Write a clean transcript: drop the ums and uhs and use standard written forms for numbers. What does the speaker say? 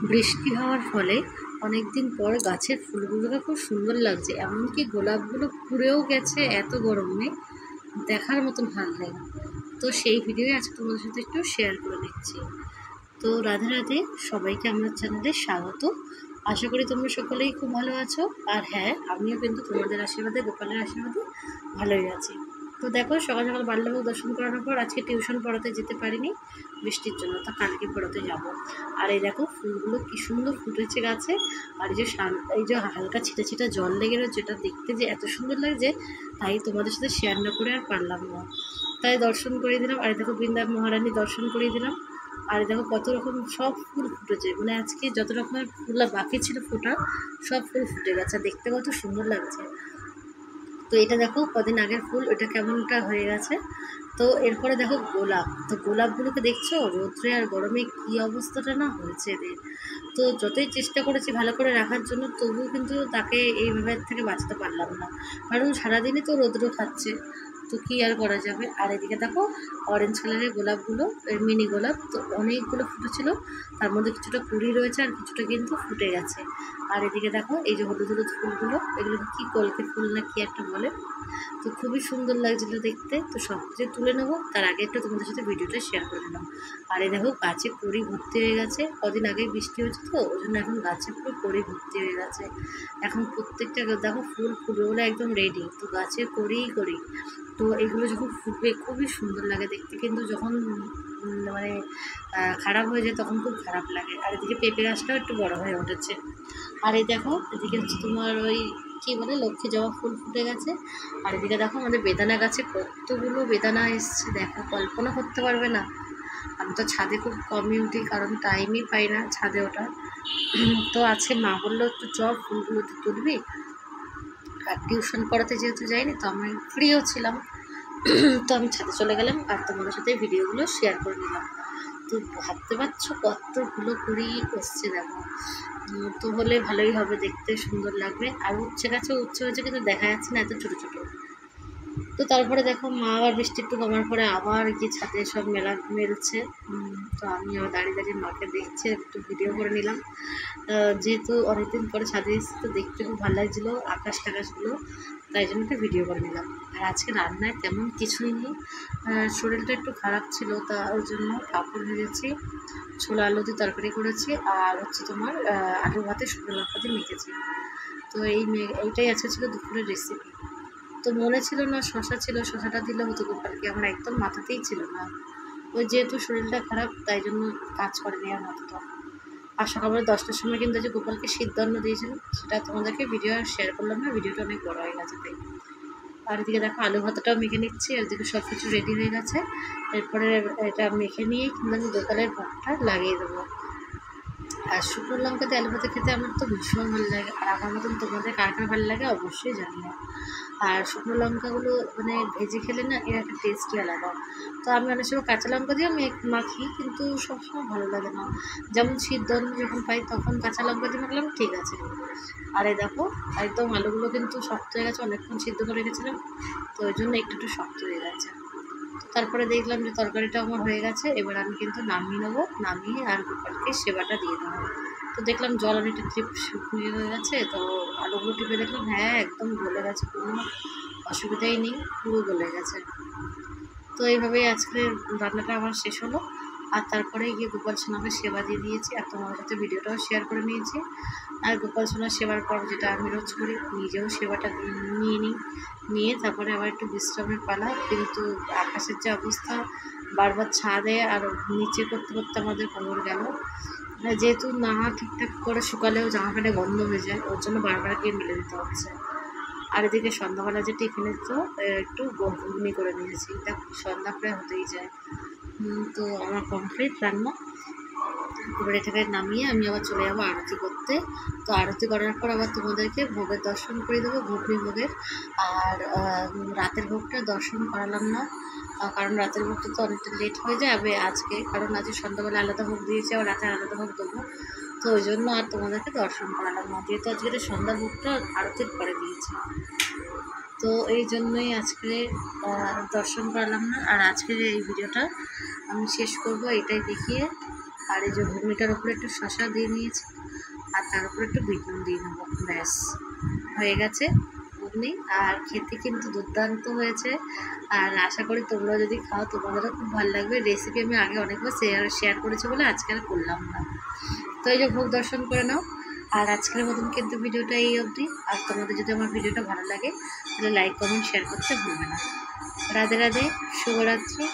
বৃষ্টি হওয়ার ফলে অনেক দিন পর গাছের ফুলগুলোকে খুব সুন্দর লাগছে, এমনকি গোলাপগুলো পুড়েও গেছে এত গরমে, দেখার মতন ভালো লাগে। তো সেই ভিডিও আজকে তোমাদের সাথে একটু শেয়ার করে নিচ্ছি। তো রাধে রাধে, সবাইকে আমার চ্যানেলে স্বাগত। আশা করি তোমরা সকলেই খুব ভালো আছো। আর হ্যাঁ, আমিও কিন্তু তোমাদের আশীর্বাদে, গোপালের আশীর্বাদে ভালোই আছি। তো দেখো, সকাল সকাল বাল্যভোগ দর্শন করানোর পর আজকে টিউশন পড়াতে যেতে পারিনি বৃষ্টির জন্য, তা কালকে পড়াতে যাব। আর এই দেখো ফুলগুলো কি সুন্দর ফুটেছে গাছে। আর এই যে হালকা ছিটা ছিটা জল লেগে রয়েছে, যেটা দেখতে যে এত সুন্দর লাগছে, তাই তোমাদের সাথে শেয়ার না করে আর পারলাম না। তাই দর্শন করিয়ে দিলাম। আর দেখো বৃন্দাবন মহারানী দর্শন করিয়ে দিলাম। আর দেখো কত রকম সব ফুল ফুটেছে, মানে আজকে যত রকমের ফুল বাকি ছিল ফোটা, সব ফুল ফুটে গেছে, দেখতে কত সুন্দর লাগছে। তো এটা দেখো কদিন আগের ফুল, ওটা কেমনটা হয়ে গেছে। তো এরপরে দেখো গোলাপ, তো গোলাপগুলোকে দেখছো রোদ্রে আর গরমে কি অবস্থাটা না হয়েছে এদের। তো যতই চেষ্টা করেছি ভালো করে রাখার জন্য, তবুও কিন্তু তাকে এইভাবে থেকে বাঁচতে পারলাম না, কারণ সারাদিনই তো রৌদ্র খাচ্ছে। তো কী আর করা যাবে। আর এদিকে দেখো অরেঞ্জ কালারের গোলাপগুলো, মিনি গোলাপ, তো অনেকগুলো ফুটেছিল, তার মধ্যে কিছুটা কুড়ি রয়েছে আর কিছুটা কিন্তু ফুটে গেছে। আর এদিকে দেখো এই যে হলুদ হলুদ ফুলগুলো, এগুলোকে কী কলকে ফুল না কি একটা বলে, তো খুবই সুন্দর লাগছিলো দেখতে। তো সব কিছু তুলে নেবো, তার আগে একটু তোমাদের সাথে ভিডিওটা শেয়ার করে নিলাম। আর এই দেখো গাছে কড়ি ভর্তি হয়ে গেছে, কদিন আগে বৃষ্টি হয়েছে তো ওই জন্য এখন গাছে পুরো কড়ি ভর্তি হয়ে গেছে। এখন প্রত্যেকটা দেখো ফুল ফুটবে বলে একদম রেডি, তো গাছে কড়িই কড়ি। তো এগুলো যখন ফুটবে খুবই সুন্দর লাগে দেখতে, কিন্তু যখন মানে খারাপ হয়ে যায় তখন খুব খারাপ লাগে। আর এদিকে পেঁপে গাছটাও একটু বড় হয়ে উঠেছে। আর এই দেখো এদিকে হচ্ছে তোমার ওই কী বলে লক্ষ্মী জবা ফুল ফুটে গেছে। আর এদিকে দেখো আমাদের বেদানা গাছে কতগুলো বেদানা এসছে, দেখো কল্পনা করতে পারবে না। আমি তো ছাদে খুব কমই উঠি, কারণ টাইমই পাই না ছাদে ওঠা। তো আজকে মা বললো একটু চল ফুলগুলো একটু তুলবি। আর টিউশন পড়াতে যেহেতু যাইনি, তো আমি ফ্রিও ছিলাম, তো আমি ছাদে চলে গেলাম আর তোমাদের সাথে ভিডিওগুলো শেয়ার করে নিলাম। তো ভাবতে পারছো কতগুলো কুড়ি এসছে দেখো। তো হলে ভালোই হবে, দেখতে সুন্দর লাগবে। আর উচ্ছে গাছে উচ্ছে হয়েছে কিন্তু দেখা যাচ্ছে না, এত ছোটো ছোটো। তো তারপরে দেখো মা আবার বৃষ্টি একটু কমার পরে আবার কি ছাদে সব মেলছে। তো আমি আবার দাঁড়িয়ে দাঁড়িয়ে মাকে দেখছে, একটু ভিডিও করে নিলাম। যেহেতু অনেকদিন পরে ছাদে এসেছি, তো দেখতে খুব ভালো লাগছিলো আকাশ টাকাশগুলো, তাই জন্য একটু ভিডিও করে নিলাম। আর আজকে রান্নায় তেমন কিছুই নেই, শরীরটা একটু খারাপ ছিল, তা ওই জন্য পাঁপড় ভেজেছি, ছোলা আলু দিয়ে তরকারি করেছি, আর হচ্ছে তোমার আলু ভাতে শুকনো লঙ্কা দিয়ে মেখেছি। তো এইটাই আজকে ছিল দুপুরের রেসিপি। তো মনে ছিল না শশা ছিল, শশাটা দিলে হতো গোপালকে, আমার একদম মাথাতেই ছিল না। ওই যেহেতু শরীরটা খারাপ তাই জন্য কাজ করেনি আর মাথাটা। আর সকালবেলা 10টার সময় কিন্তু যে গোপালকে সিদ্ধান্ন দিয়েছিল, সেটা তোমাদেরকে ভিডিও শেয়ার করলাম না, ভিডিওটা অনেক বড় হয়ে গেছে তাই। আর এদিকে দেখো আলু ভাতাটাও মেখে নিচ্ছি, আর এদিকে সব কিছু রেডি হয়ে গেছে। এরপরে এটা মেখে নিয়ে কিন্তু আমি গোপালের ভোগটা লাগিয়ে দেবো। আর শুকনো লঙ্কা দিয়ে আলু ভাতে খেতে আমার তো ভীষণ ভালো লাগে। আর আমার মতন তোমাদের কার কার ভালো লাগে অবশ্যই জানিও। আর শুকনো লঙ্কাগুলো মানে ভেজে খেলে না এর একটা টেস্টই আলাদা। তো আমি অনেক সময় কাঁচা লঙ্কা দিয়েও মাখি, কিন্তু সবসময় ভালো লাগে না। যেমন শীতদল যখন পাই তখন কাঁচা লঙ্কা দিয়ে মাখলাম ঠিক আছে। আর এই দেখো একদম আলুগুলো কিন্তু শক্ত হয়ে গেছে, অনেকক্ষণ সিদ্ধ করে রেখেছিলাম, তো ওই জন্য একটু একটু শক্ত হয়ে গেছে। তারপরে দেখলাম যে তরকারিটা আমার হয়ে গেছে, এবার আমি কিন্তু নামিয়ে নেবো, নামিয়ে আর গোপালকে সেবাটা দিয়ে দেবো। তো দেখলাম জল অনেকটা শুকিয়ে হয়ে গেছে, তো আলুগুলো টিপে দেখলাম হ্যাঁ একদম গলে গেছে, কোনো অসুবিধাই নেই, পুরো গলে গেছে। তো এইভাবেই আজকে রান্নাটা আমার শেষ হলো। আর তারপরে গিয়ে গোপাল সোনাকে সেবা দিয়ে দিয়েছি, আর তোমার সাথে ভিডিওটাও শেয়ার করে নিয়েছি। আর গোপাল সোনার সেবার পর যেটা আমি রোজ করি, নিজেও সেবাটা নিয়ে নিই, নিয়ে তারপরে আবার একটু বিশ্রামের পালা। কিন্তু আকাশের যে অবস্থা, বারবার ছাদে আর নিচে করতে করতে আমাদের কোমর গেল। যেহেতু না ঠিকঠাক করে শুকালেও জামা প্যান্টে গন্ধ হয়ে যায়, ওর জন্য বারবার গিয়ে মেলে দিতে হচ্ছে। আর এদিকে সন্ধ্যাবেলা যে টিফিনের তো একটু ঘুগনি করে নিয়েছি, দেখো সন্ধ্যা প্রায় হতেই যায়। তো আমার কমপ্লিট রান্না। এবার এটাকে নামিয়ে আমি আবার চলে যাবো আরতি করতে। তো আরতি করার পর আবার তোমাদেরকে ভোগের দর্শন করে দেবো, ঘুগনি ভোগের। আর রাতের ভোগটা দর্শন করালাম না, কারণ রাতের ভোগটা তো অনেকটা লেট হয়ে যাবে আজকে, কারণ আজকে সন্ধ্যাবেলা আলাদা ভোগ দিয়েছে, আর রাতে আলাদা ভোগ দেবো। তো ওই জন্য আর তোমাদেরকে দর্শন করালাম না, যেহেতু আজকে সন্ধ্যা ভোগটা আরতির পরে দিয়েছে। তো এই জন্যই আজকে দর্শন করালাম না। আর আজকের এই ভিডিওটা আমি শেষ করব এটাই দেখিয়ে। আর এই যে ঘুগনিটার উপরে একটু শশা দিয়ে নিয়েছি, আর তার উপরে একটু বিট নুন দিয়ে নেবো। ব্যাস হয়ে গেছে ঘুগনি। আর খেতে কিন্তু দুর্দান্ত হয়েছে। আর আশা করি তোমরা যদি খাও তোমাদেরও খুব ভালো লাগবে। রেসিপি আমি আগে অনেকবার শেয়ার করেছি বলে আজকে আর করলাম না। তো এই যে ভোগ দর্শন করে নাও। আর আজকের মতন কিন্তু ভিডিওটা এই অবধি। আর তোমাদের যদি আমার ভিডিওটা ভালো লাগে তাহলে লাইক কমেন্ট শেয়ার করতে ভুলবে না। রাধে রাধে, শুভরাত্রি।